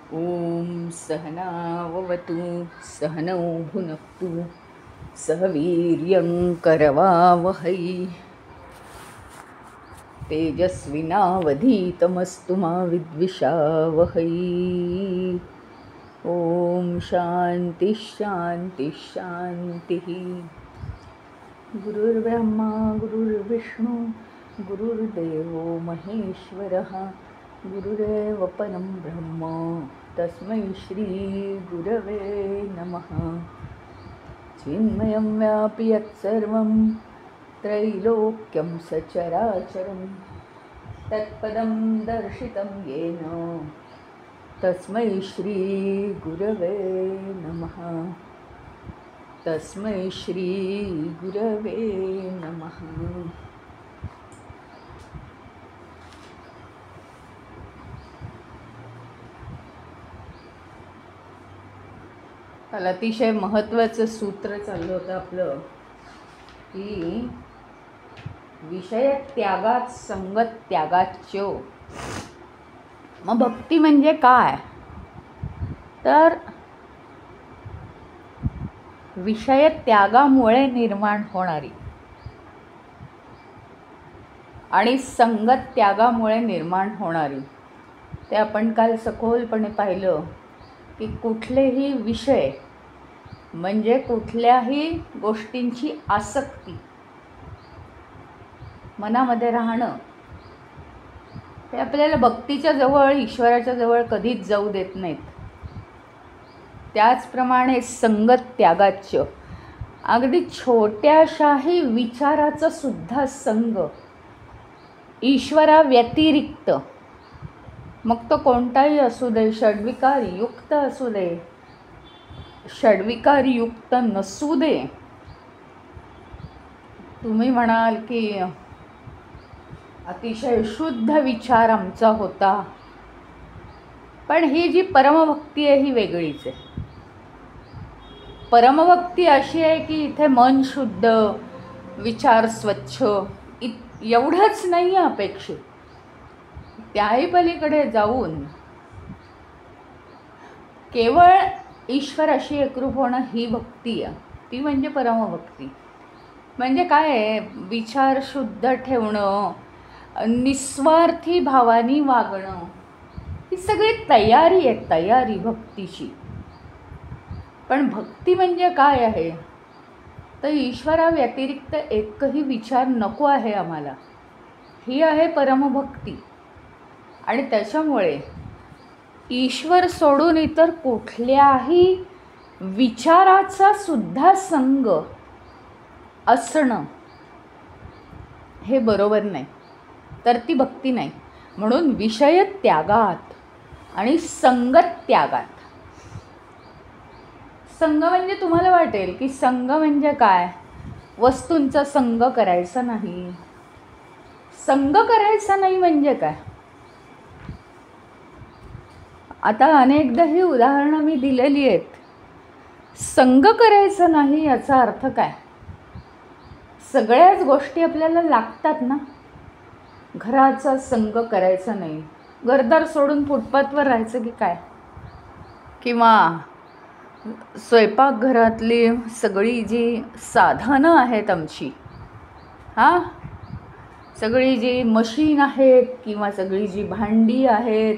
ॐ सहनाववतु सहनौ भुनक्तु सह वीर्यं करवावहै तेजस्विनावधीतमस्तु मा विद्विषावहै। ॐ शान्ति शान्ति शान्तिः। गुरुर्ब्रह्मा गुरुर्विष्णु गुरुर्देवो महेश्वरः गुरुरेव परं ब्रह्म तस्मै श्री गुरवे नमः। चिन्मयं व्यापि यत्सर्वं त्रैलोक्यं सचराचरं तत्पदं दर्शितं येन तस्मै श्री गुरवे नमः। तस्मै श्री गुरवे नमः। काल अतिशय महत्त्वाचं सूत्र चाललं होतं आपलं की विषय त्यागात संगत त्यागाच्यो। मग भक्ती म्हणजे काय? तर विषय त्यागामुळे निर्माण होणारी आणि संगत त्यागामुळे निर्माण होणारी, ते आपण काल सखोलपणे पाहिलं की कुठलेही विषय म्हणजे कुठल्याही गोष्टींची आसक्ती मनामध्ये राहणं ते आपल्याला भक्तीच्या जवळ ईश्वराच्या जवळ कधीच जाऊ देत नाहीत। त्याचप्रमाणे संगत त्यागाच्य, अगदी छोट्याशाही विचाराचा सुद्धा संग ईश्वरा व्यतिरिक्त, मग तो कोणताही असू दे, षड्विकार युक्त असू दे, षड्विकार युक्त नसू दे। तुम्ही म्हणाल की अतिशय शुद्ध विचार आमचा होता, पण ही जी परमभक्ती आहे ही वेगळीच आहे। परमभक्ती अशी आहे की इथे मन शुद्ध, विचार स्वच्छ, एवढंच नाही आहे अपेक्षित। त्याही पलीकडे जाऊन केवळ ईश्वराशी एकरूप होणं ही भक्ती आहे, ती म्हणजे परमभक्ती। म्हणजे काय आहे? विचार शुद्ध ठेवणं, निस्वार्थी भावानी वागणं, ही सगळी तयारी आहे, तयारी भक्तीची। पण भक्ती म्हणजे काय आहे? तर ईश्वरा व्यतिरिक्त एकही विचार नको आहे आम्हाला, ही आहे परमभक्ती। आणि त्याच्यामुळे ईश्वर सोडून इतर कुठल्याही विचाराचा सुद्धा संग असणं हे बरोबर नाही, तर ती भक्ती नाही। म्हणून विषय त्यागात आणि संगत त्यागात। संग म्हणजे तुम्हाला वाटेल की संग म्हणजे काय? वस्तूंचा संग करायचा नाही। संग करायचा नाही म्हणजे काय? आता अनेकदा ही उदाहरणं मी दिलेली आहेत। संग करायचं नाही याचा अर्थ काय? सगळ्याच गोष्टी आपल्याला लागतात ना। घराचा संग करायचा नाही, घरदार सोडून फुटपाथवर राहायचं की काय? किंवा स्वयंपाकघरातली सगळी जी साधनं आहेत आमची, सगळी जी मशीन आहेत किंवा सगळी जी भांडी आहेत,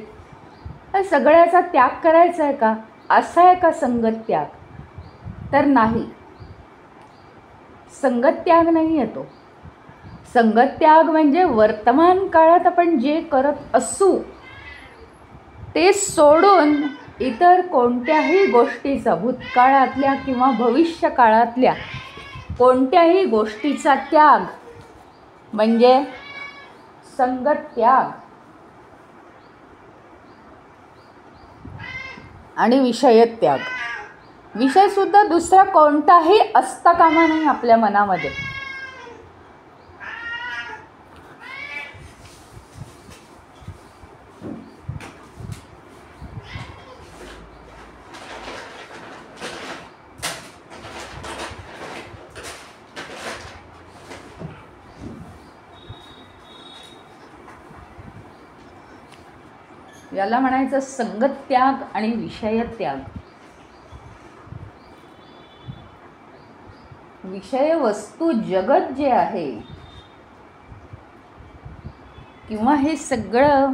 त्या सगळ्याचा त्याग करायचा आहे का? असा आहे का संगत त्याग? तर नाही, संगत त्याग नाही आहे तो। संगत त्याग म्हणजे वर्तमान काळात आपण जे करत असू ते सोडून इतर कोणत्याही गोष्टीचा, भूतकाळातल्या किंवा भविष्य काळातल्या कोणत्याही गोष्टीचा त्याग म्हणजे संगत त्याग। आणि विषय त्याग। विषयसुद्धा दुसरा कोणताही असता कामा नाही आपल्या मनामध्ये. याला म्हणायचं संगत्याग आणि विषयत्याग. विषय वस्तू जगत जे आहे किंवा हे सगळं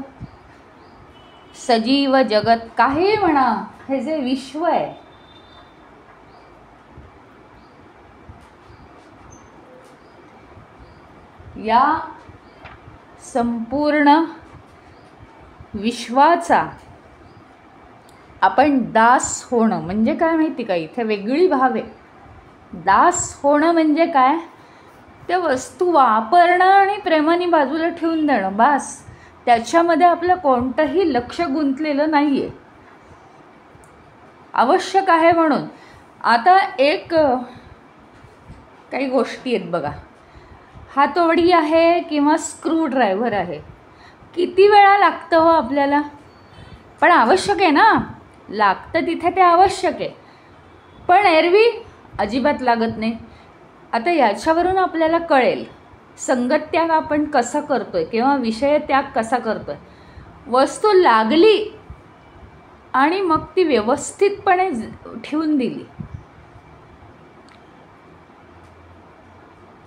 सजीव जगत काही म्हणा, हे जे विश्व आहे या संपूर्ण विश्वाचा आपण दास होणं म्हणजे काय माहिती का? इथे वेगळी भाव आहे. दास होणं म्हणजे काय? त्या वस्तू वापरणं आणि प्रेमाने बाजूला ठेवून देणं, बास. त्याच्यामध्ये आपलं कोणतंही लक्ष गुंतलेलं नाही आहे. आवश्यक आहे म्हणून. आता एक काही गोष्टी आहेत बघा. हातोडी आहे किंवा स्क्रू ड्रायव्हर आहे. किती वेळा लागतं हो आपल्याला, पण आवश्यक आहे ना. लागतं तिथे ते आवश्यक आहे, पण एरवी अजिबात लागत नाही. आता याच्यावरून आपल्याला कळेल संगत्याग आपण कसा करतोय किंवा विषय त्याग कसा करतोय. वस्तू लागली आणि मग ती व्यवस्थितपणे ठेवून दिली.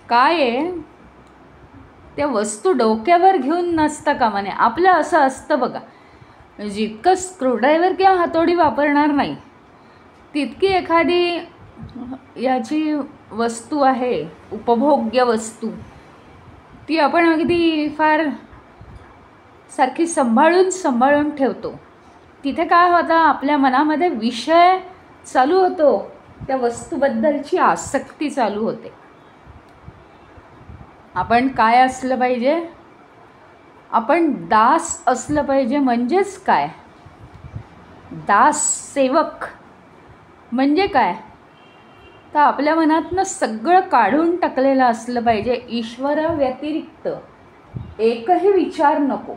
काय आहे, त्या वस्तू डोक्यावर घेऊन नसता कामा नये. आपलं असं असतं बघा, जितकं स्क्रूड्रायव्हर किंवा हातोडी वापरणार नाही तितकी एखादी याची वस्तू आहे, उपभोग्य वस्तू, ती आपण अगदी फार सारखी सांभाळून ठेवतो. तिथे काय होतं, आपल्या मनामध्ये विषय चालू होतो, त्या वस्तूबद्दलची आसक्ती चालू होते. आपण काय असलं पाहिजे, आपण दास असलं पाहिजे. म्हणजेच काय, दास सेवक म्हणजे काय, तर आपल्या मनातनं सगळं काढून टाकलेलं असलं पाहिजे. ईश्वरा व्यतिरिक्त एकही विचार नको.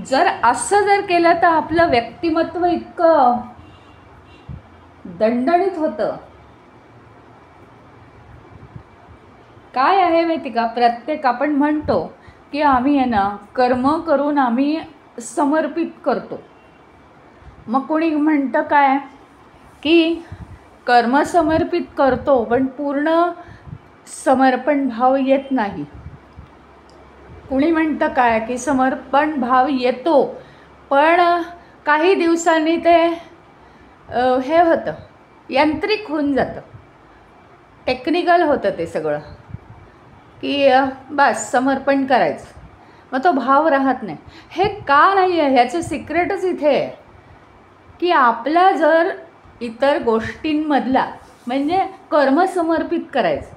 जर असं केलं तर आपलं व्यक्तिमत्व इतकं दणदणीत होतं. काय आहे माहिती का, प्रत्येक आपण म्हणतो की आम्ही आहे ना कर्म करून आम्ही समर्पित करतो. मग कोणी म्हणतं काय की कर्म समर्पित करतो पण पूर्ण समर्पण भाव येत नाही. कुणी म्हणतं काय की समर्पण भाव येतो पण काही दिवसांनी ते हे होतं, यांत्रिक होऊन जातं, टेक्निकल होतं ते सगळं, की बस समर्पण करायचं, मग तो भाव राहत नाही. हे का नाही आहे, ह्याचं सिक्रेटच इथे आहे की आपला जर इतर गोष्टींमधला म्हणजे कर्म समर्पित करायचं.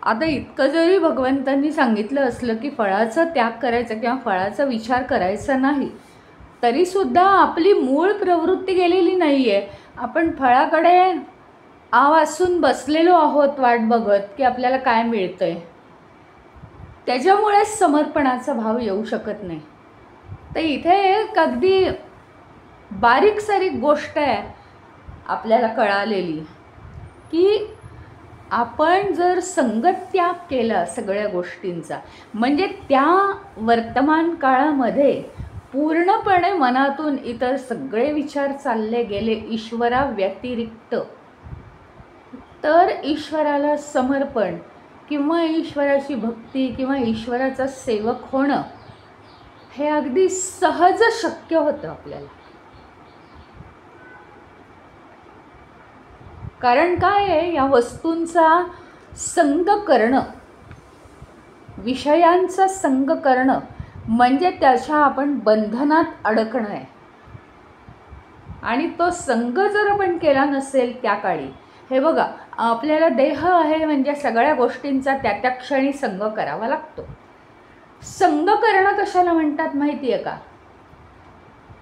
आता इतकं जरी भगवंतांनी सांगितलं असलं की फळाचा त्याग करायचा किंवा फळाचा विचार करायचा नाही, तरीसुद्धा आपली मूळ प्रवृत्ती गेलेली नाही आहे. आपण फळाकडे आवासून बसलेलो आहोत वाट बघत की आपल्याला काय मिळतं आहे. त्याच्यामुळेच समर्पणाचा भाव येऊ शकत नाही. तर इथे एक अगदी बारीक सारीक गोष्ट आहे आपल्याला कळालेली की आपण जर संगत्याग केला सगळ्या गोष्टींचा, म्हणजे त्या वर्तमान काळामध्ये पूर्णपणे मनातून इतर सगळे विचार चालले गेले ईश्वरा व्यतिरिक्त, तर ईश्वराला समर्पण किंवा ईश्वराची भक्ती किंवा ईश्वराचा सेवक होणं हे अगदी सहज शक्य होतं आपल्याला. कारण काय आहे, या वस्तूंचा संग करणं, विषयांचा संग करणं म्हणजे त्याच्या आपण बंधनात अडकणं आहे. आणि तो संग जर आपण केला नसेल त्या काळी, हे बघा आपल्याला देह आहे म्हणजे सगळ्या गोष्टींचा त्या त्या क्षणी संग करावा लागतो. संग करणं कशाला म्हणतात माहिती आहे का,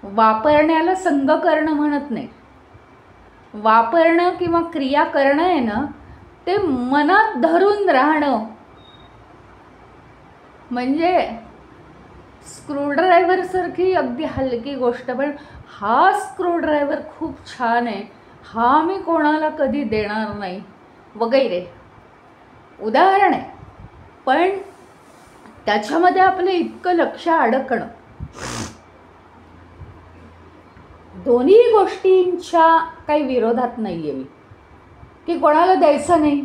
वापरण्याला संग करणं म्हणत नाही. वापरणं किंवा क्रिया करणं आहे ना, ते मनात धरून राहणं. म्हणजे स्क्रूड्रायव्हरसारखी अगदी हलकी गोष्ट, पण हा स्क्रूड्रायव्हर खूप छान आहे, हा मी कोणाला कधी देणार नाही वगैरे उदाहरण आहे. पण त्याच्यामध्ये आपलं इतकं लक्ष अडकणं, दोन्ही गोष्टींच्या काही विरोधात नाही आहे मी, की कोणाला द्यायचं नाही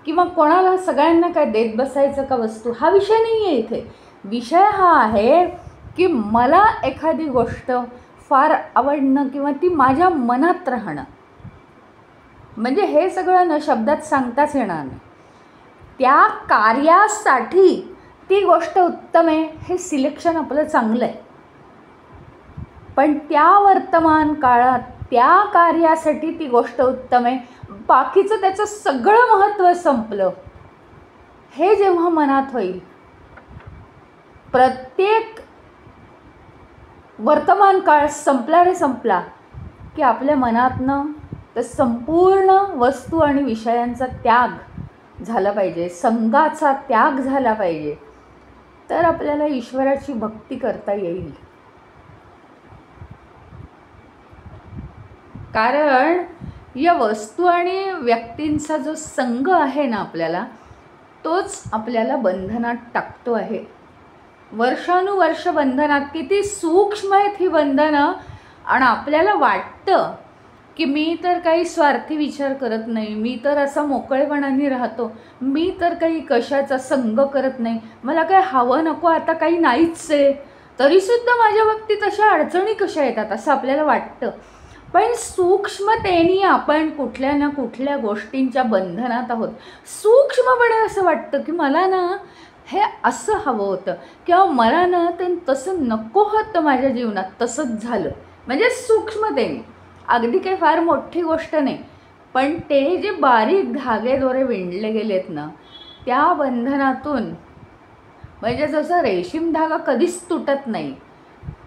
किंवा कोणाला सगळ्यांना काय देत बसायचं का वस्तू, हा विषय नाही आहे इथे. विषय हा आहे की मला एखादी गोष्ट फार आवडणं किंवा ती माझ्या मनात राहणं. म्हणजे हे सगळं न शब्दात सांगताच येणार नाही. त्या कार्यासाठी ती गोष्ट उत्तम आहे हे सिलेक्शन आपलं चांगलं आहे, पण त्या वर्तमान काळात त्या कार्यासाठी ती गोष्ट उत्तम आहे, बाकीचं त्याचं सगळं महत्त्व संपलं हे जेव्हा मनात होईल, प्रत्येक वर्तमान काळ संपला रे संपला की आपल्या मनातनं तर संपूर्ण वस्तू आणि विषयांचा त्याग झाला पाहिजे, संघाचा त्याग झाला पाहिजे, तर आपल्याला ईश्वराची भक्ती करता येईल. कारण या वस्तू आणि व्यक्तींचा जो संघ आहे ना आपल्याला, तोच आपल्याला बंधनात टाकतो आहे. वर्षानुवर्ष बंधनात, किती सूक्ष्म आहेत ही बंधनं. आणि आपल्याला वाटतं की मी तर काही स्वार्थी विचार करत नाही, मी तर असा मोकळेपणाने राहतो, मी तर काही कशाचा संग करत नाही, मला काय हवं नको आता काही नाहीच आहे, तरीसुद्धा माझ्या बाबतीत अशा अडचणी कशा येतात असं आपल्याला वाटतं. पण सूक्ष्मतेने आपण कुठल्या ना कुठल्या गोष्टींच्या बंधनात आहोत. सूक्ष्मपणे असं वाटतं की मला ना हे असं हवं होतं किंवा मला ना ते तसं नको होतं माझ्या जीवनात, तसंच झालं. म्हणजे सूक्ष्मतेने, अगदी काही फार मोठी गोष्ट नाही, पण ते जे बारीक धागेदोरे विणले गेलेत ना त्या बंधनातून, म्हणजे जसं रेशीम धागा कधीच तुटत नाही,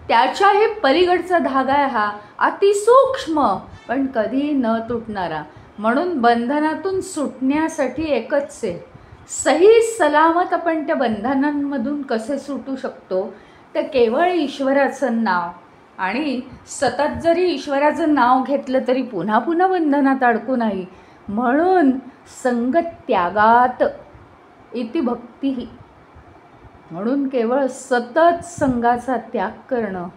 त्याच्याही पलीकडचा धागा आहे हा, अतिसूक्ष्म पण कधी न तुटणारा. म्हणून बंधनातून सुटण्यासाठी एकच आहे, सही सलामत आपण त्या बंधनांमधून कसे सुटू शकतो, तर केवळ ईश्वराचं नाव. आणि सतत जरी ईश्वराचं नाव घेतलं तरी पुन्हा पुन्हा बंधनात अडकू नाही. म्हणून संगत्यागात इति भक्ती, म्हणून केवळ सतत संघाचा त्याग करणं.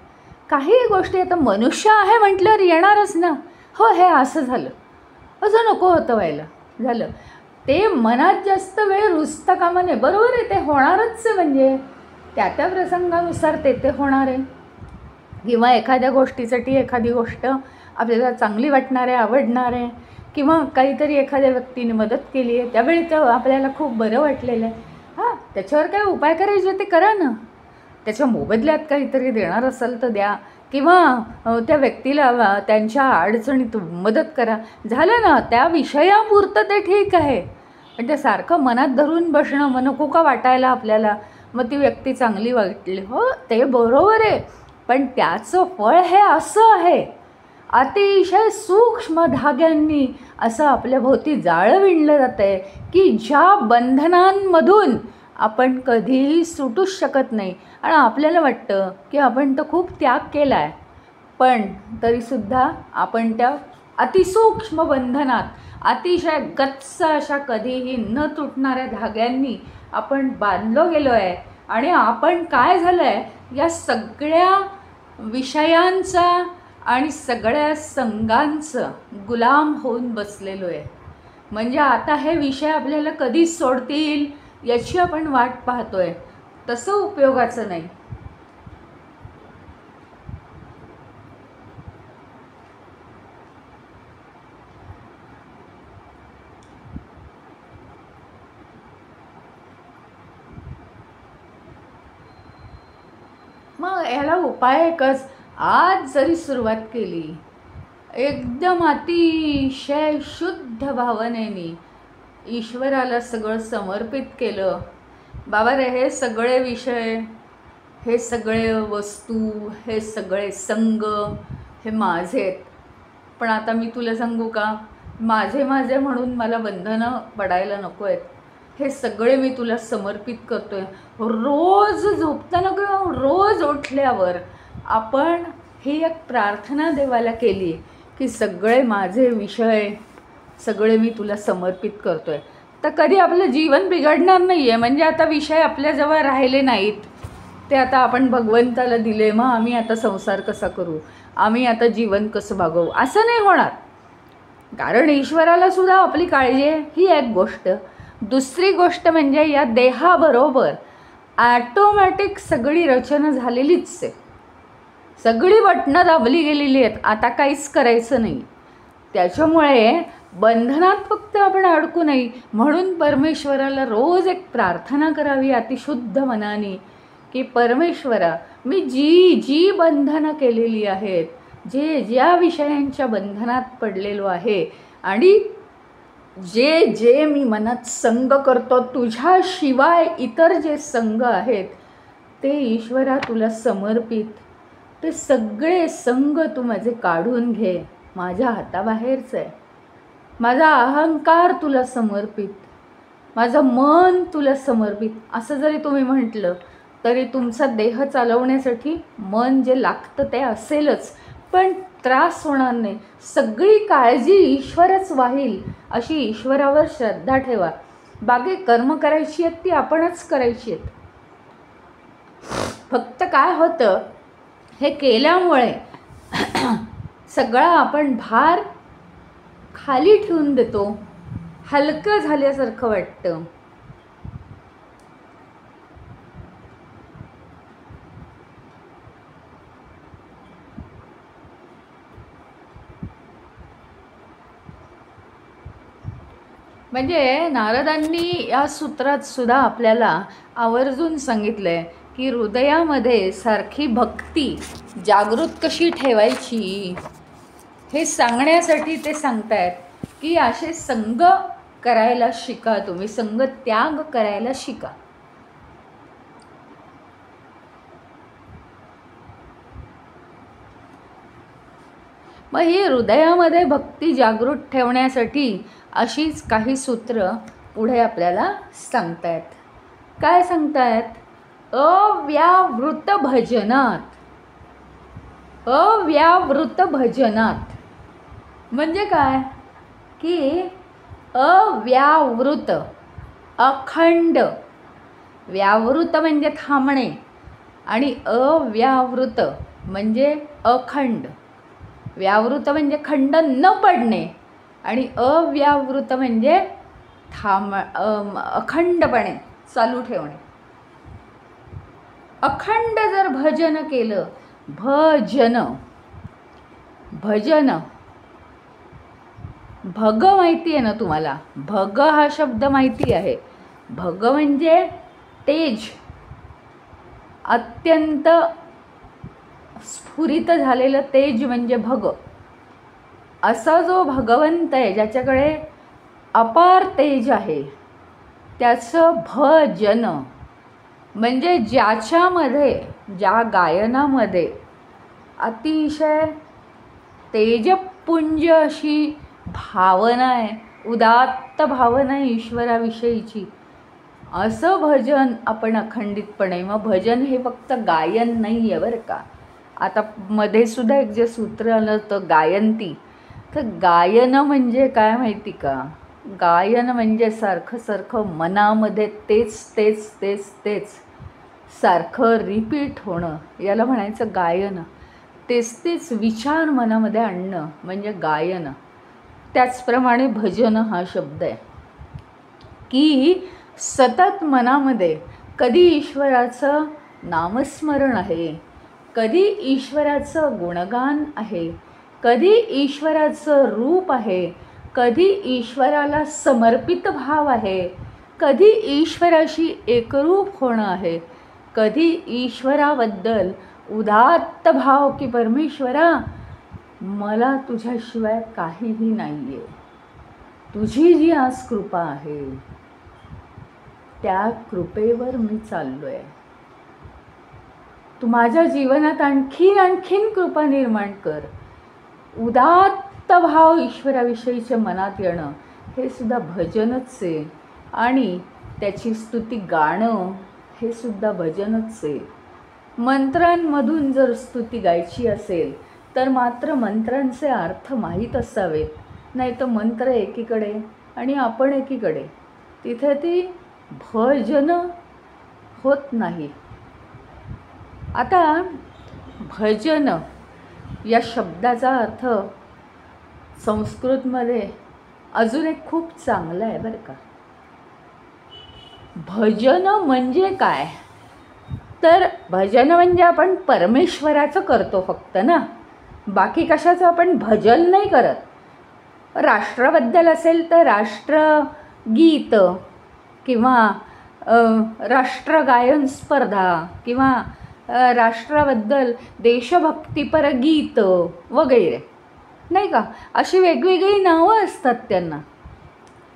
काही गोष्टी आता मनुष्य आहे म्हटल्यावर येणारच ना, हो हे असं झालं, असं नको होतं व्हायला, झालं, ते मनात जास्त वेळ रुजता कामा नये. बरोबर आहे, ते होणारच आहे, म्हणजे त्या त्या प्रसंगानुसार ते होणार आहे. किंवा एखाद्या गोष्टीसाठी एखादी गोष्ट आपल्याला चांगली वाटणार आहे, आवडणार आहे, किंवा काहीतरी एखाद्या व्यक्तीने मदत केली आहे, त्यावेळी तर आपल्याला खूप बरं वाटलेलं आहे. हां, त्याच्यावर काय उपाय करायचे ते करा ना, त्याच्या मोबदल्यात काहीतरी देणार असेल तर द्या, किंवा त्या व्यक्तीला त्यांच्या अडचणीत मदत करा, झालं ना. त्या विषयापुरतं ते ठीक आहे, पण ते सारखं मनात धरून बसणं, मग नको का वाटायला आपल्याला, मग ती व्यक्ती चांगली वाटली, हो ते बरोबर आहे, पण त्याचं फळ हे असं आहे, अतिशय सूक्ष्म धाग्यांनी असं आपल्या भोवती जाळं विणलं जातं आहे की ज्या बंधनांमधून आपण कधीही सुटूच शकत नाही. आणि आपल्याला वाटतं की आपण तर खूप त्याग केला आहे, पण तरीसुद्धा आपण त्या अतिसूक्ष्म बंधनात, अतिशय गच्च अशा कधीही न तुटणाऱ्या धाग्यांनी आपण बांधलो गेलो आहे. आणि आपण काय झालं आहे, या सगळ्या विषयांचा आणि सगळ्या संघांचं गुलाम होऊन बसलेलो आहे. म्हणजे आता हे विषय आपल्याला कधी सोडतील याची आपण वाट पाहतोय, तसं उपयोगाचं नाही. मग याला उपाय एकच, आज जरी सुरुवात केली, एकदम अतिशय शुद्ध भावनेने ईश्वराला सगळं समर्पित केलं, बाबा रे हे सगळे विषय, हे सगळे वस्तू, हे सगळे संग हे माझे आहेत, पण आता मी तुला सांगू का, माझे माझे म्हणून मला बंधनं पडायला नको आहेत. हे सगळे मी तुला समर्पित करतोय. रोज झोपताना किंवा रोज उठल्यावर आपण ही एक प्रार्थना देवाला केली की सगळे माझे विषय सगळे मी तुला समर्पित करतोय, तर कधी आपलं जीवन बिघडणार नाही आहे. म्हणजे आता विषय आपल्याजवळ राहिले नाहीत, ते आता आपण भगवंताला दिले, मग आम्ही आता संसार कसा करू, आम्ही आता जीवन कसं भागवू, असं नाही होणार. कारण ईश्वराला सुद्धा आपली काळजी आहे, ही एक गोष्ट. दुसरी गोष्ट म्हणजे या देहाबरोबर ॲटोमॅटिक सगळी रचना झालेलीच आहे. सगळी बटणं दाबली गेलेली आहेत, आता काहीच करायचं नाही. त्याच्यामुळे बंधनात फक्त आपण अडकू नये, म्हणून परमेश्वराला रोज एक प्रार्थना करावी अतिशुद्ध मनाने की परमेश्वरा, मी जी जी बंधनं केलेली आहेत, ज्या विषयांच्या बंधनात पडलेलो आहे आणि जे मी मनात संग करतो, तुझ्याशिवाय इतर जे संग आहेत ते ईश्वरा तुला समर्पित, ते सगळे संग तू माझे काढून घे. माझ्या हाताबाहेरचं आहे. माझा अहंकार तुला समर्पित, माझं मन तुला समर्पित. असं जरी तुम्ही म्हटलं तरी तुमचा देह चालवण्यासाठी मन जे लागतं ते असेलच, पण त्रास होणार नाही. सगळी काळजी ईश्वरच वाहील अशी ईश्वरावर श्रद्धा ठेवा. बाकी कर्म करायची आहेत ती आपणच करायची आहेत. फक्त काय होतं, हे केल्यामुळे सगळा आपण भार खाली ठेवून देतो, हलकं झाल्यासारखं वाटतं. म्हणजे नारदांनी या सूत्रात सुद्धा आपल्याला आवर्जून सांगितलंय की हृदयामध्ये सारखी भक्ती जागृत कशी ठेवायची हे सांगण्यासाठी ते सांगतायत की असे संग करायला शिका, तुम्ही संग त्याग करायला शिका. मग ही हृदयामध्ये भक्ती जागृत ठेवण्यासाठी अशीच काही सूत्र पुढे आपल्याला सांगतायत. काय सांगतायत? अव्यावृत भजनात. अव्यावृत भजनात म्हणजे काय की अव्यावृत, अखंड. व्यावृत म्हणजे थांबणे आणि अव्यावृत म्हणजे अखंड. व्यावृत म्हणजे खंड न पडणे आणि अव्यावृत म्हणजे अखंडपणे चालू ठेवणे. अखंड जर भजन केलं, भजन भग माहिती आहे ना तुम्हाला? भग हा शब्द माहिती आहे. भग म्हणजे तेज, अत्यंत स्फुरित झालेलं तेज म्हणजे भग. असा जो भगवंत आहे ज्याच्याकडे अपार तेज आहे त्याचं भजन म्हणजे ज्याच्यामध्ये, ज्या गायनामध्ये अतिशय तेजपुंज अशी भावना आहे, उदात्त भावना आहे ईश्वराविषयीची, असं भजन आपण अखंडितपणे. मग भजन हे फक्त गायन नाही आहे बरं का. आता मध्ये सुद्धा एक जे सूत्र आलं होतं गायंती, तर गायन म्हणजे काय माहिती का? गायन म्हणजे सारखं मनामध्ये तेच तेच तेच तेच सारखं रिपीट होणं, याला म्हणायचं गायन. तेच विचार मनामध्ये आणणं म्हणजे गायन. त्याचप्रमाणे भजन हा शब्द आहे की सतत मनामध्ये कधी ईश्वराचं नामस्मरण आहे, कधी ईश्वराचं गुणगान आहे, कधी ईश्वराचं रूप आहे, कधी ईश्वराला समर्पित भाव आहे, कधी ईश्वराशी एकरूप होणं आहे, कधी ईश्वराबद्दल उदात्त भाव की परमेश्वरा मला तुझ्याशिवाय काहीही नाही आहे, तुझी जी आज कृपा आहे त्या कृपेवर मी चाललो आहे, तू माझ्या जीवनात आणखीन कृपा निर्माण कर. उदात्त भक्तभाव ईश्वराविषयीचे मनात येणं हे सुद्धा भजनच आहे. आणि त्याची स्तुती गाणं हे सुद्धा भजनच आहे. मंत्रांमधून जर स्तुती गायची असेल तर मात्र मंत्रांचे अर्थ माहीत असावेत. नाही तर मंत्र एकीकडे आणि आपण एकीकडे, तिथे ती भजन होत नाही. आता भजन या शब्दाचा अर्थ संस्कृतमध्ये अजून एक खूप चांगला आहे बरं का. भजन म्हणजे काय, तर भजन म्हणजे आपण परमेश्वराचं करतो फक्त ना, बाकी कशाचं आपण भजन नाही करत. राष्ट्राबद्दल असेल तर राष्ट्रगीत किंवा राष्ट्रगायन स्पर्धा किंवा राष्ट्राबद्दल देशभक्तीपर गीत वगैरे, नाही का, अशी वेगवेगळी नावं असतात त्यांना.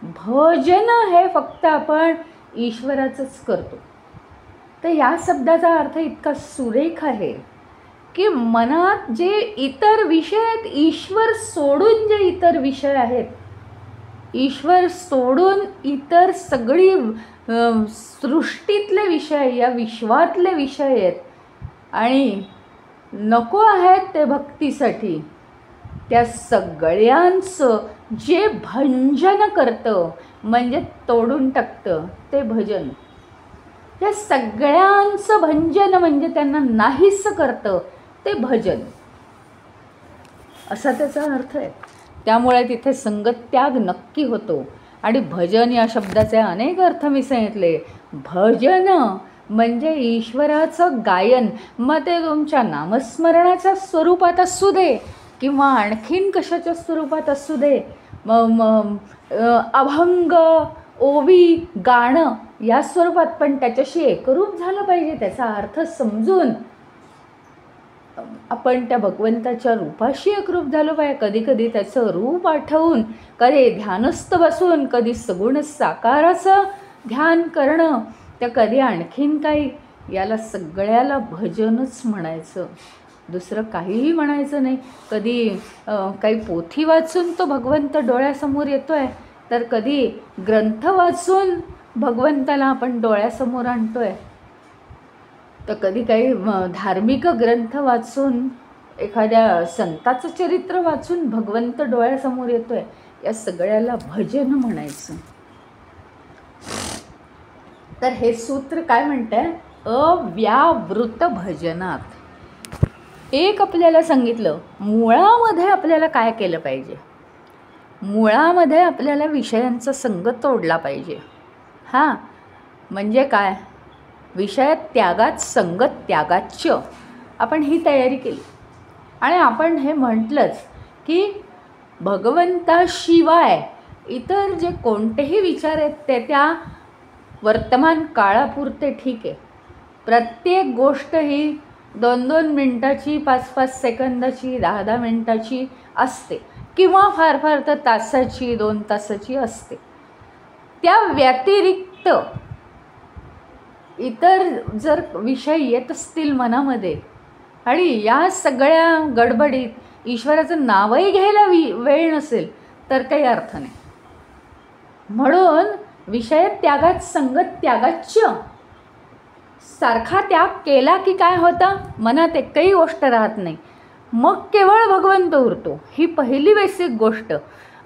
भजन हे फक्त आपण ईश्वराचंच करतो. तर या शब्दाचा अर्थ इतका सुरेख आहे की मनात जे इतर विषय आहेत, ईश्वर सोडून जे इतर विषय आहेत, ईश्वर सोडून इतर सगळी सृष्टीतले विषय, या विश्वातले विषय आहेत आणि नको आहेत ते भक्तीसाठी, त्या सगळ्यांचं जे भंजन करतं म्हणजे तोडून टाकतं ते भजन. या सगळ्यांचं भंजन म्हणजे त्यांना नाहीसं करतं ते भजन, असा त्याचा अर्थ आहे. त्यामुळे तिथे संगत्याग नक्की होतो. आणि भजन या शब्दाचे अनेक अर्थ मी सांगितले. भजन म्हणजे ईश्वराचं गायन, मग ते तुमच्या नामस्मरणाच्या स्वरूपात असू दे किंवा आणखीन कशाच्या स्वरूपात असू दे, अभंग, ओवी, गाणं या स्वरूपात, पण त्याच्याशी एकरूप झालं पाहिजे. त्याचा अर्थ समजून आपण त्या भगवंताच्या रूपाशी एकरूप झालो पाहिजे. कधी कधी त्याचं रूप आठवून, कधी ध्यानस्थ बसून, कधी सगुण साकाराचं ध्यान करणं, तर कधी आणखीन काही. याला सगळ्याला भजनच म्हणायचं, दुसरं काहीही म्हणायचं नाही. कधी काही पोथी वाचून तो भगवंत डोळ्यासमोर येतो आहे, तर कधी ग्रंथ वाचून भगवंताला आपण डोळ्यासमोर आणतो आहे, तर कधी काही धार्मिक ग्रंथ वाचून, एखाद्या संताचं चरित्र वाचून भगवंत डोळ्यासमोर येतो आहे. या सगळ्याला भजन म्हणायचं. तर हे सूत्र काय म्हणतंय, अव्यावृत भजनात. एक आपल्याला सांगितलं, मुळामध्ये आपल्याला काय केलं पाहिजे. मुळामध्ये आपल्याला विषयांचा संग तोडला पाहिजे. हां, म्हणजे काय, विषय त्यागात संगत त्यागाच्य, आपण ही तयारी केली. आणि आपण हे म्हटलंच की भगवंताशिवाय इतर जे कोणतेही विचार आहेत ते त्या वर्तमान काळापुरते ठीक आहे. प्रत्येक गोष्ट ही 2-2 मिनटाची, 5-5 सेकंदाची, 10-10 मिनटाची असते किंवा फार फार तर तासाची, 2 तासाची असते. त्या व्यतिरिक्त इतर जर विषय येत असतील मनामध्ये आणि या सगळ्या गडबडीत ईश्वराचं नावही घ्यायला वेळ नसेल तर काही अर्थ नाही. म्हणून विषय त्यागात संगत त्यागाच्य, सारखा त्याग केला की काय होतं, मनात एकही गोष्ट राहत नाही, मग केवळ भगवंत उरतो. ही पहिली बेसिक गोष्ट.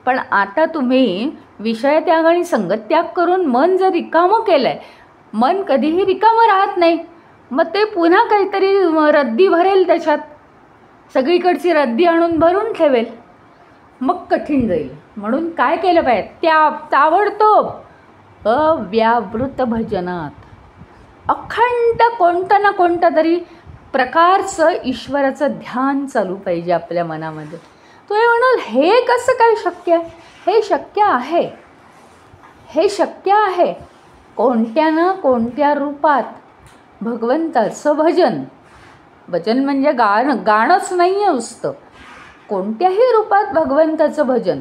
पण आता तुम्ही विषय त्याग आणि संगत त्याग करून मन जर रिकामं केलं आहे, मन कधीही रिकामं राहत नाही, मग ते पुन्हा काहीतरी रद्दी भरेल, त्याच्यात सगळीकडची रद्दी आणून भरून ठेवेल, मग कठीण जाईल. म्हणून काय केलं पाहिजे, ताबडतोब अव्यावृत भजनात अखंड कोणतं ना कोणतं तरी प्रकारचं ईश्वराचं ध्यान चालू पाहिजे आपल्या मनामध्ये. तो म्हणाल, हे कसं काय शक्य आहे. हे शक्य आहे, हे शक्य आहे. कोणत्या ना कोणत्या रूपात भगवंताचं भजन, भजन म्हणजे गाणंच नाही आहे नुसतं, कोणत्याही रूपात भगवंताचं भजन,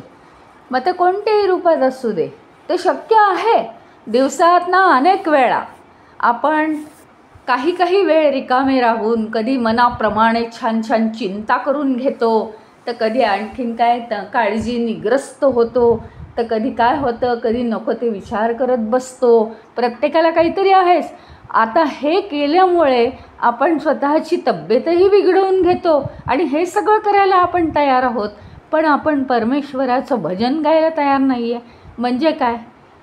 मग ते कोणत्याही रूपात असू दे, ते शक्य आहे. दिवसात ना अनेक वेळा आपण काही वेळ रिकामे राहून, कधी मनाप्रमाणे छान छान चिंता करून घेतो, तर कधी आणखीन काय काळजीने ग्रस्त होतो, तर कधी काय होतं, कधी नको ते विचार करत बसतो. प्रत्येकाला काहीतरी आहेच. आता हे केल्यामुळे आपण स्वतःची तब्येतही बिघडवून घेतो आणि हे सगळं करायला आपण तयार आहोत, पण आपण परमेश्वराचं भजन गायला तयार नाही आहे. म्हणजे काय?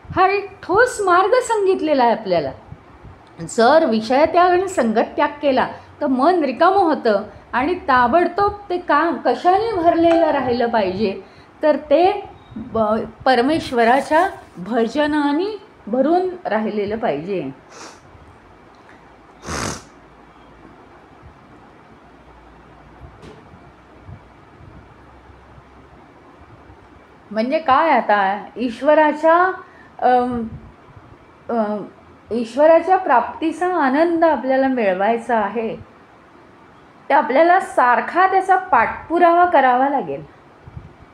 हा एक ठोस मार्ग सांगितलेला आहे आपल्याला. जर विषयत्याग आणि संगत त्याग केला तर मन रिकामं होतं आणि ताबडतोब ते काम कशाने भरलेलं राहिलं पाहिजे, तर ते परमेश्वराच्या भजनाने भरून राहिलेलं पाहिजे. म्हणजे काय? आता ईश्वराच्या प्राप्तीचा आनंद आपल्याला मिळवायचा आहे, तर आपल्याला सारखा त्याचा पाठपुरावा करावा लागेल.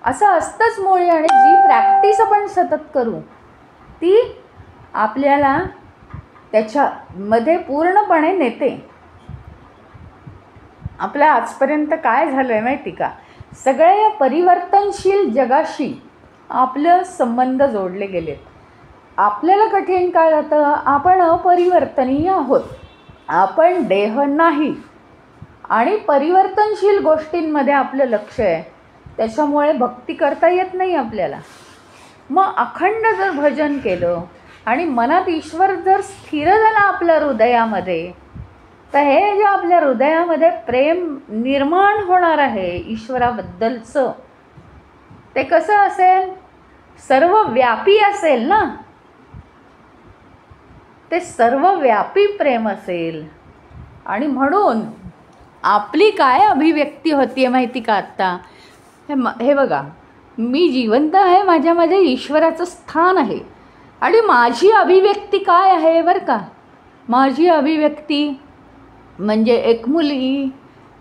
असं असतंच मुळी. आणि जी प्रॅक्टिस आपण सतत करू ती आपल्याला त्याच्यामध्ये पूर्णपणे नेते. आपल्या आजपर्यंत काय झालं आहे माहिती का? सगळ्या परिवर्तनशील जगाशी आपलं संबंध जोडले गेलेत. आपल्याला कठीण काय जातं? आपण अपरिवर्तनीय आहोत, आपण देह नाही आणि परिवर्तनशील गोष्टींमध्ये आपलं लक्ष आहे. त्याच्यामुळे भक्ती करता येत नाही आपल्याला. मग अखंड जर भजन केलं आणि मनात ईश्वर जर स्थिर झाला आपल्या हृदयामध्ये, तर हे जे आपल्या हृदयामध्ये प्रेम निर्माण होणार आहे ईश्वराबद्दलचं, ते कसं असेल? सर्वव्यापी असेल ना. ते सर्वव्यापी प्रेम असेल. आणि म्हणून आपली काय अभिव्यक्ती होती माहिती का? आत्ता हे बघा, मी जिवंत आहे, माझ्यामध्ये ईश्वराचं स्थान आहे. आणि माझी अभिव्यक्ती काय आहे बरं का? माझी अभिव्यक्ती म्हणजे एक मुलगी,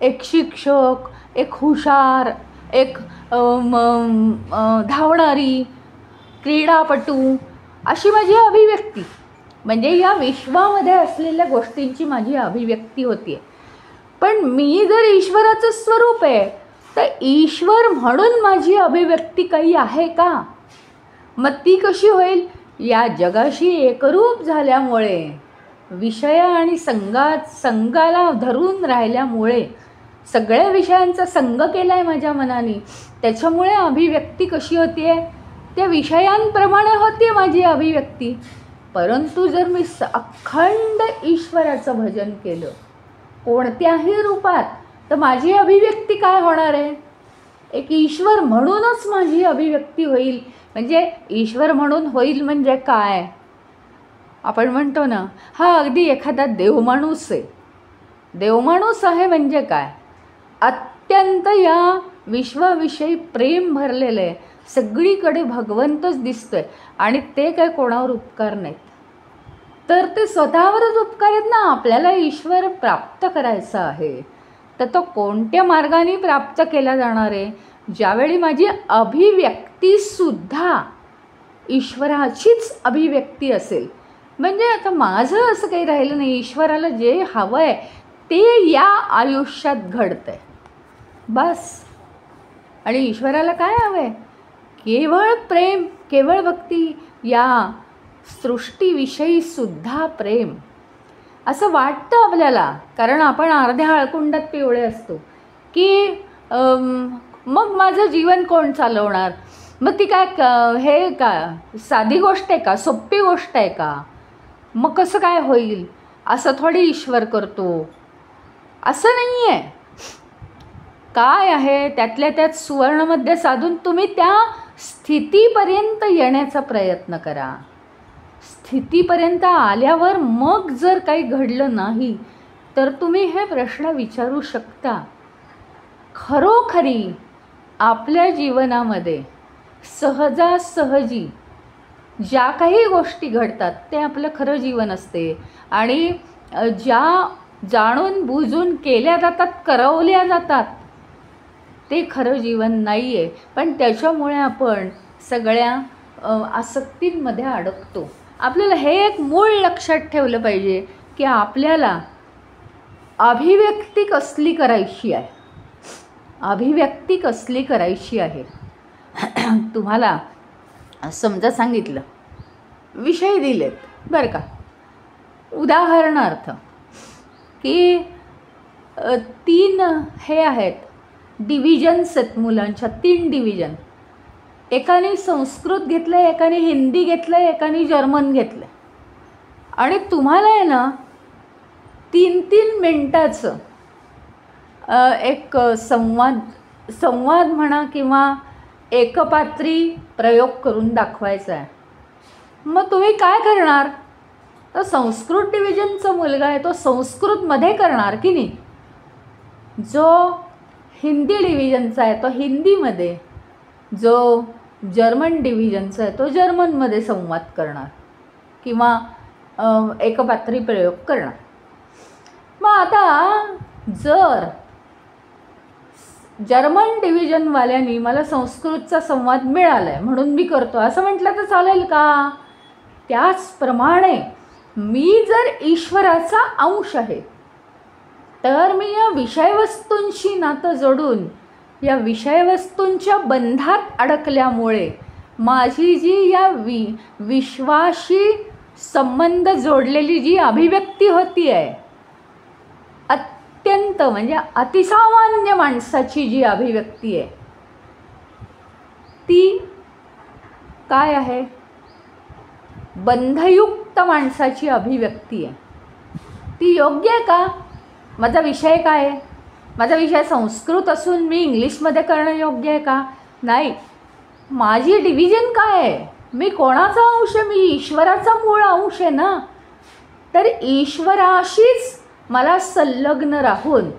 एक शिक्षक, एक हुशार, एक धावणारी, क्रीडापटू, अशी माझी अभिव्यक्ती. म्हणजे या विश्वामध्ये असलेल्या गोष्टींची माझी अभिव्यक्ती होती. पण मी जर ईश्वराचं स्वरूप आहे, तर ईश्वर म्हणून माझी अभिव्यक्ती काही आहे का? मग ती कशी होईल? या जगाशी एकरूप झाल्यामुळे, विषय आणि संगाला धरून राहिल्यामुळे, सगळ्या विषयांचा संग केला आहे माझ्या मनाने, त्याच्यामुळे अभिव्यक्ती कशी होती आहे? त्या विषयांप्रमाणे होती माझी अभिव्यक्ती. परंतु जर मी अखंड ईश्वराचं भजन केलं कोणत्याही रूपात, तर माझी अभिव्यक्ती काय होणार आहे? एक ईश्वर म्हणूनच माझी अभिव्यक्ती होईल. म्हणजे ईश्वर म्हणून होईल म्हणजे काय? आपण म्हणतो ना, हा अगदी एखादा देवमाणूस आहे. देवमाणूस आहे म्हणजे काय? अत्यंत या विश्वाविषयी प्रेम भरलेलं आहे, सगळीकडे भगवंतच दिसतोय आणि ते काय कोणावर उपकार नाहीत, तर ते स्वतःवरच उपकार आहेत ना. आपल्याला ईश्वर प्राप्त करायचा आहे, तर तो कोणत्या मार्गाने प्राप्त केला जाणार आहे? ज्यावेळी माझी अभिव्यक्तीसुद्धा ईश्वराचीच अभिव्यक्ती असेल. म्हणजे आता माझं असं काही राहिलं नाही, ईश्वराला जे हवं आहे ते या आयुष्यात घडतं आहे बस. आणि ईश्वराला काय हवं आहे? केवळ प्रेम, केवळ भक्ती, या सृष्टीविषयीसुद्धा प्रेम. असं वाटतं आपल्याला, कारण आपण अर्ध्या हळकुंडात पिवळे असतो की मग माझं जीवन कोण चालवणार? मग ती काय हे का साधी गोष्ट आहे का? सोपी गोष्ट आहे का? मग कसं काय होईल? असं थोडी ईश्वर करतो, असं नाही आहे. काय आहे? त्यातल्या त्यात सुवर्णमध्य साधून तुम्ही त्या स्थितीपर्यंत येण्याचा प्रयत्न करा. स्थितीपर्यंत आल्यावर मग जर काही घडलं नाही, तर तुम्ही हे प्रश्न विचारू शकता. खरोखरी आपल्या जीवनामध्ये सहजासहजी ज्या काही गोष्टी घडतात ते आपलं खरं जीवन असते. आणि ज्या जाणून बुजून केल्या जातात, करवल्या जातात, ते खरं जीवन नाही आहे. पण त्याच्यामुळे आपण सगळ्या आसक्तींमध्ये अडकतो. आपल्याला हे एक मूळ लक्षात ठेवलं पाहिजे की आपल्याला अभिव्यक्ती कसली करायची आहे. अभिव्यक्ती कसली करायची आहे. तुम्हाला समजा सांगितलं, विषय दिलेत बरं का, उदाहरणार्थ की 3 हे आहेत, डिव्हिजन्स आहेत मुलांच्या, 3 डिव्हिजन. एकाने संस्कृत घेतलं, एकाने हिंदी घेतलं, एकाने जर्मन घेतलं. आणि तुम्हाला आहे ना 3-3 मिनटाचं एक संवाद म्हणा किंवा एकपात्री प्रयोग करून दाखवायचा आहे. मग तुम्ही काय करणार? तर संस्कृत डिव्हिजनचा मुलगा आहे तो संस्कृतमध्ये करणार की नाही, जो हिंदी डिव्हिजनचा आहे तो हिंदीमध्ये, जो जर्मन डिव्हिजनचा आहे तो जर्मनमध्ये संवाद करणार किंवा एकपात्री प्रयोग करणार. मग आता जर जर्मन डिव्हिजनवाल्यांनी मला संस्कृतचा संवाद मिळाला आहे म्हणून मी करतो असं म्हटलं तर चालेल का? त्याचप्रमाणे मी जर ईश्वराचा अंश आहे तर मी या विषयवस्तूंशी नातं जोडून या विषयवस्तूंच्या बंधात अडकल्यामुळे माझी जी या विश्वाशी संबंध जोडलेली जी अभिव्यक्ती होती आहे, अत्यंत म्हणजे अतिसामान्य माणसाची जी अभिव्यक्ती आहे, ती काय आहे? बंधयुक्त माणसाची अभिव्यक्ती आहे. ती योग्य आहे का? माझा विषय काय आहे? माझा विषय संस्कृत असून मी इंग्लिशमध्ये करणं योग्य आहे का? नाही. माझी डिव्हिजन काय आहे? मी कोणाचा अंश आहे? मी ईश्वराचा मूळ अंश आहे ना. तर ईश्वराशीच मला संलग्न राहून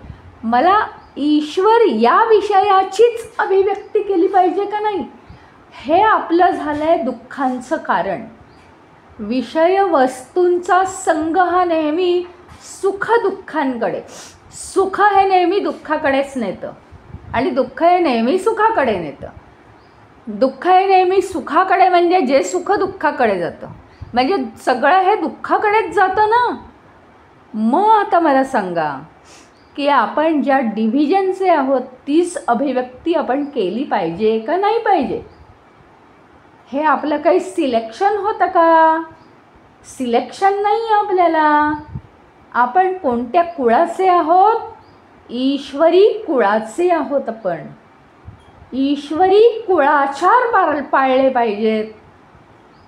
मला ईश्वर या विषयाचीच अभिव्यक्ती केली पाहिजे का नाही? हे आपलं झालं आहे दुःखांचं कारण. विषय वस्तूंचा संग हा नेहमी सुखदुःखांकडे, सुख हे नेहमी दुःखाकडेच नेतं आणि दुःख हे नेहमी सुखाकडे नेतं. दुःख हे नेहमी सुखाकडे म्हणजे जे सुख दुःखाकडे जातं, म्हणजे सगळं हे दुःखाकडेच जातं ना. मग आता मला सांगा की आपण ज्या डिव्हिजनचे आहोत तीच अभिव्यक्ती आपण केली पाहिजे का नाही पाहिजे? हे आपलं काही सिलेक्शन होतं का? सिलेक्शन नाही आपल्याला. आपण कोणत्या कुळाचे आहोत? ईश्वरी कुळाचे आहोत आपण. ईश्वरी कुळाचार पाळले पाहिजेत.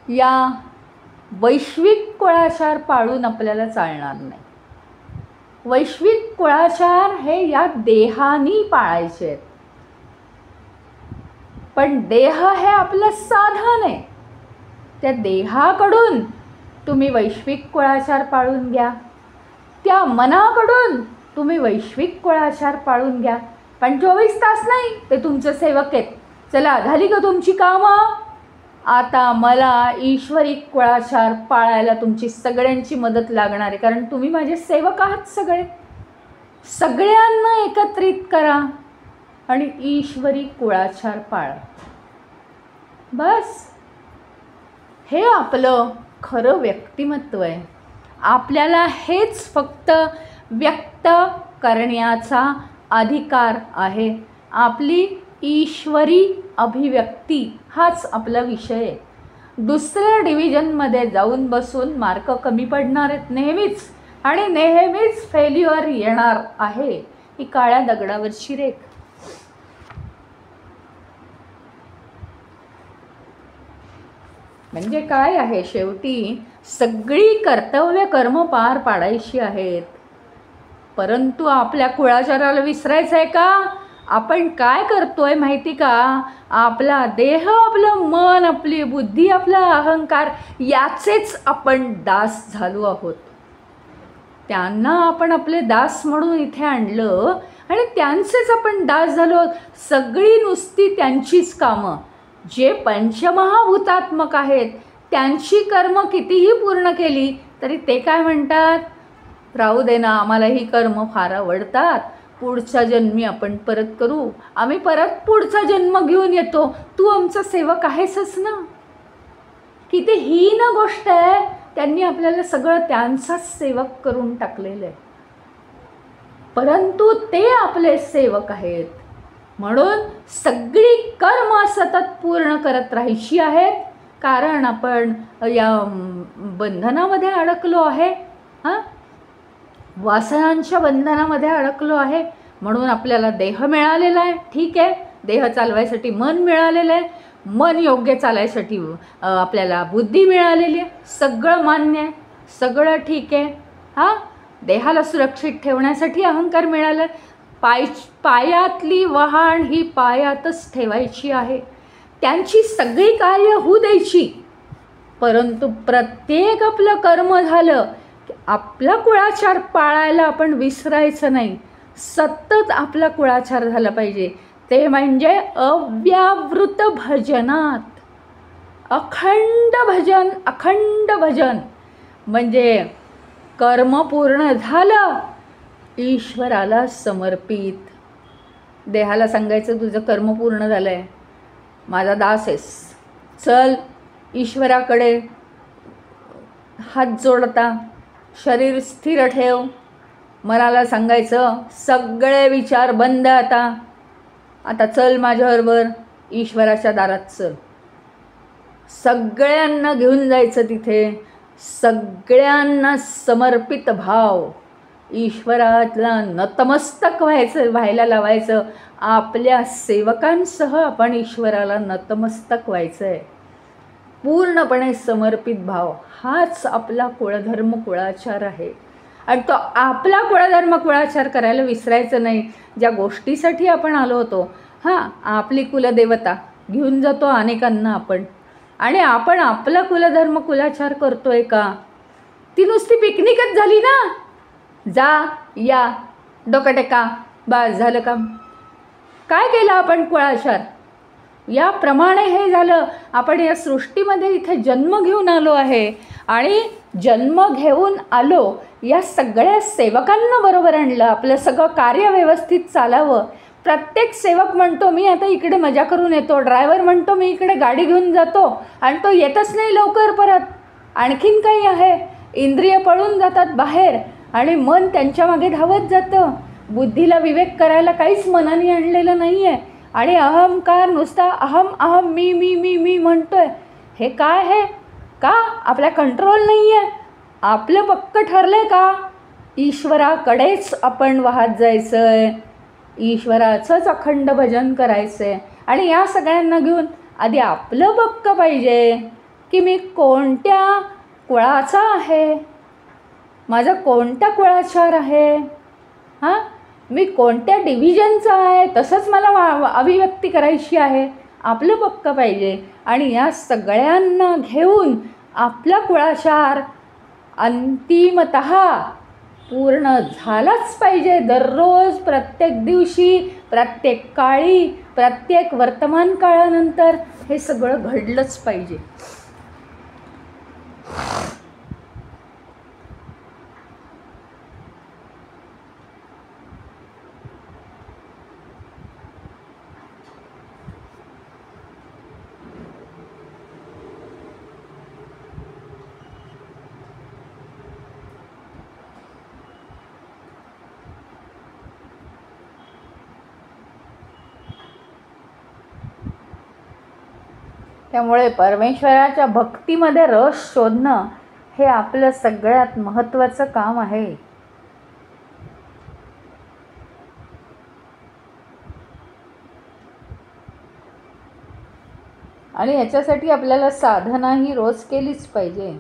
या वैश्विक कुळाचार पाळून आपल्याला चालणार नाही. वैश्विक कुळाचार हे या देहानी पाळायचे आहेत. पण देह हे आपलं साधन आहे. त्या देहाकडून तुम्ही वैश्विक कुळाचार पाळून घ्या, त्या मनाकडून तुम्ही वैश्विक कुळाचार पाळून घ्या. पण 24 तास नाही, ते तुमचे सेवक आहेत. चला झाली का तुमची कामं? आता मला ईश्वरी कुळाचार पाळायला तुमची सगळ्यांची मदत लागणार आहे, कारण तुम्ही माझे सेवक आहात सगळे. सगळ्यांना एकत्रित करा आणि ईश्वरी कुळाचार पाळा. बस हे आपलं खरं व्यक्तिमत्व आहे. आपल्याला हेच फक्त व्यक्त करण्याचा अधिकार आहे. आपली ईश्वरी अभिव्यक्ती हाच आपला विषय आहे. दुसऱ्या डिव्हिजनमध्ये जाऊन बसून मार्क कमी पडणार आहेत नेहमीच, आणि नेहमीच फेल्युअर येणार आहे. ही काळ्या दगडावरची रेख. म्हणजे काय आहे? शेवटी सगळी कर्तव्य कर्म पार पाडायची आहेत, परंतु आपल्या कुळाचाराला विसरायचं आहे का? आपण काय करतोय माहिती का? आपला देह, आपलं मन, आपली बुद्धी, आपला अहंकार याचेच आपण दास झालो आहोत. त्यांना आपण आपले दास म्हणून इथे आणलं आणि त्यांचेच आपण दास झालो. सगळी नुसती त्यांचीच कामं. जे पंचमहाभूतात्मक आहेत त्यांची कर्म कितीही पूर्ण केली तरी ते काय म्हणतात? राहू दे ना, आम्हाला ही कर्म फार आवडतात, पुढच्या जन्मी आपण परत करू, आम्ही परत पुढचा जन्म घेऊन येतो, तू आमचा सेवक आहेसच ना. किती हीन गोष्ट आहे. त्यांनी आपल्याला सगळं त्यांचाच सेवक करून टाकलेलं आहे, परंतु ते आपले सेवक आहेत. म्हणून सगळी कर्म सतत पूर्ण करत राहायची आहेत, कारण आपण या बंधनामध्ये अडकलो आहे, वासनांच्या बंधनामध्ये अडकलो आहे. म्हणून आपल्याला देह मिळालेला आहे, ठीक आहे, देह चालवायसाठी मन मिळालेलं आहे, मन योग्य चालायसाठी आपल्याला बुद्धी मिळालेली आहे, सगळं मान्य आहे, सगळं ठीक आहे. देहाला सुरक्षित ठेवण्यासाठी अहंकार मिळाला आहे. पायातली वहाण ही पायातच ठेवायची आहे, त्यांची सगळी कार्य होऊ द्यायची. परंतु प्रत्येक आपलं कर्म झालं की आपला कुळाचार पाळायला आपण विसरायचं नाही, सतत आपला कुळाचार झाला पाहिजे. ते म्हणजे अव्यावृत भजनात, अखंड भजन. अखंड भजन म्हणजे कर्म पूर्ण झालं, ईश्वराला समर्पित. देहाला सांगायचं तुझं कर्म पूर्ण झालं आहे, माझा दास आहेस, चल ईश्वराकडे हात जोडता, शरीर स्थिर ठेव. मनाला सांगायचं सगळे विचार बंद, आता चल माझ्याबरोबर ईश्वराच्या दारात चल. सगळ्यांना घेऊन जायचं तिथे, सगळ्यांना समर्पित भाव, ईश्वराला नतमस्तक व्हायला लावायचं. आपल्या सेवकांसह आपण ईश्वराला नतमस्तक व्हायचं आहे. पूर्णपणे समर्पित भाव हाच आपला कुळधर्म कुळाचार आहे. आणि तो आपला कुळधर्म कुळाचार करायला विसरायचं नाही. ज्या गोष्टीसाठी आपण आलो होतो, आपली कुलदेवता घेऊन जातो अनेकांना आपण, आणि आपण आपला कुलधर्म कुलाचार करतोय का? ती नुसती पिकनिकच झाली ना, जा या डोकं टेका बस झालं काम. काय केलं आपण कुळाचार? याप्रमाणे हे झालं. आपण या सृष्टीमध्ये इथे जन्म घेऊन आलो आहे, आणि जन्म घेऊन आलो या सगळ्या सेवकांना बरोबर आणलं. आपलं सगळं कार्य व्यवस्थित चालावं. प्रत्येक सेवक म्हणतो मी आता इकडे मजा करून येतो, ड्रायव्हर म्हणतो मी इकडे गाडी घेऊन जातो, आणि तो येतच नाही लवकर परत. आणखीन काही आहे, इंद्रिय पळून जातात बाहेर आणि मन त्यांच्या मागे धावत जातं. बुद्धीला विवेक करायला काहीच मनाने आणलेलं नाही आहे, आणि अहंकार नुसता अहम अहम मी मी मी मी म्हणतोय. हे काय आहे? का आपला कंट्रोल नाही आहे? आपलं पक्क ठरलं आहे का? ईश्वराकडेच आपण वाहत जायचं आहे, ईश्वराचंच अखंड भजन करायचं आहे. आणि या सगळ्यांना घेऊन आधी आपलं पक्क पाहिजे की मी कोणत्या कुळाचा आहे, माझा कोणता कुळाचार आहे, मी कोणत्या डिव्हिजनचा आहे, तसंच मला अभिव्यक्ती करायची आहे. आपलं पक्क पाहिजे. आणि या सगळ्यांना घेऊन आपला कुळाचार अंतिमतः पूर्ण झालाच पाहिजे. दररोज, प्रत्येक दिवशी, प्रत्येक काळी, प्रत्येक वर्तमान काळानंतर हे सगळं घडलंच पाहिजे. त्यामुळे परमेश्वराच्या भक्तीमध्ये रस शोधणं हे आपलं सगळ्यात महत्त्वाचं काम आहे. आणि याच्यासाठी आपल्याला साधना ही रोज केलीच पाहिजे.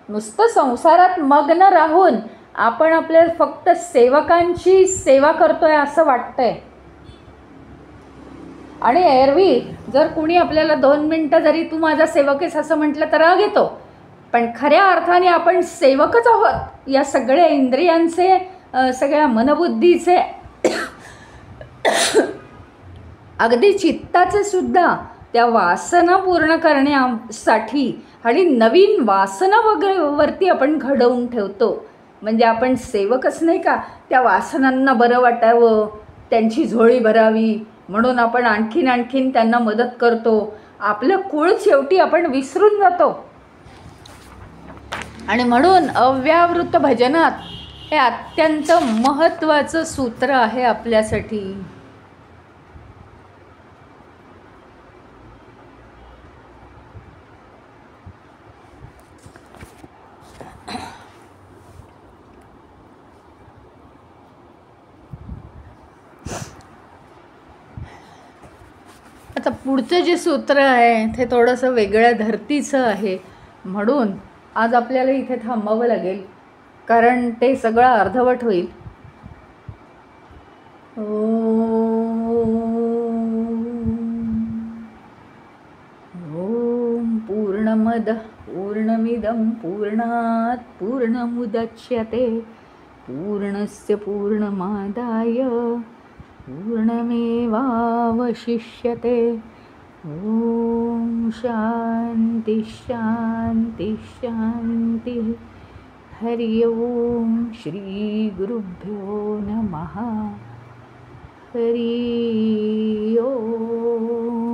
नुसतं संसारात मग्न राहून आपण आपल्याला फक्त सेवकांची सेवा करतोय असं वाटतंय. आणि एरवी जर कुणी आपल्याला 2 मिनटं जरी तू माझा सेवक आहेस असं म्हटलं तर राग येतो. पण खऱ्या अर्थाने आपण सेवकच आहोत या सगळ्या इंद्रियांचे, सगळ्या मनबुद्धीचे, अगदी चित्ताचे सुद्धा त्या वासना पूर्ण करण्यासाठी. आणि नवीन वासना वरती आपण घडवून ठेवतो. म्हणजे आपण सेवकच नाही का, त्या वासनांना बरं वाटावं, त्यांची झोळी भरावी म्हणून आपण आणखीन त्यांना मदत करतो. आपलं कुळ शेवटी आपण विसरून जातो. आणि म्हणून अव्यावृत भजनात हे अत्यंत महत्त्वाचं सूत्र आहे आपल्यासाठी. आता पुढचं जे सूत्र आहे ते थोडंसं वेगळ्या धर्तीचं आहे, म्हणून आज आपल्याला इथे थांबावं लागेल, कारण ते सगळं अर्धवट होईल. ओम पूर्णमद पूर्णमिदं पूर्णात् पूर्णमुदच्यते पूर्णस्य पूर्णमादाय पूर्णमेवावशिष्यते. ओम शांति शांति शांति. हरि ओम. श्री गुरुभ्यो नमः. हरि ओम.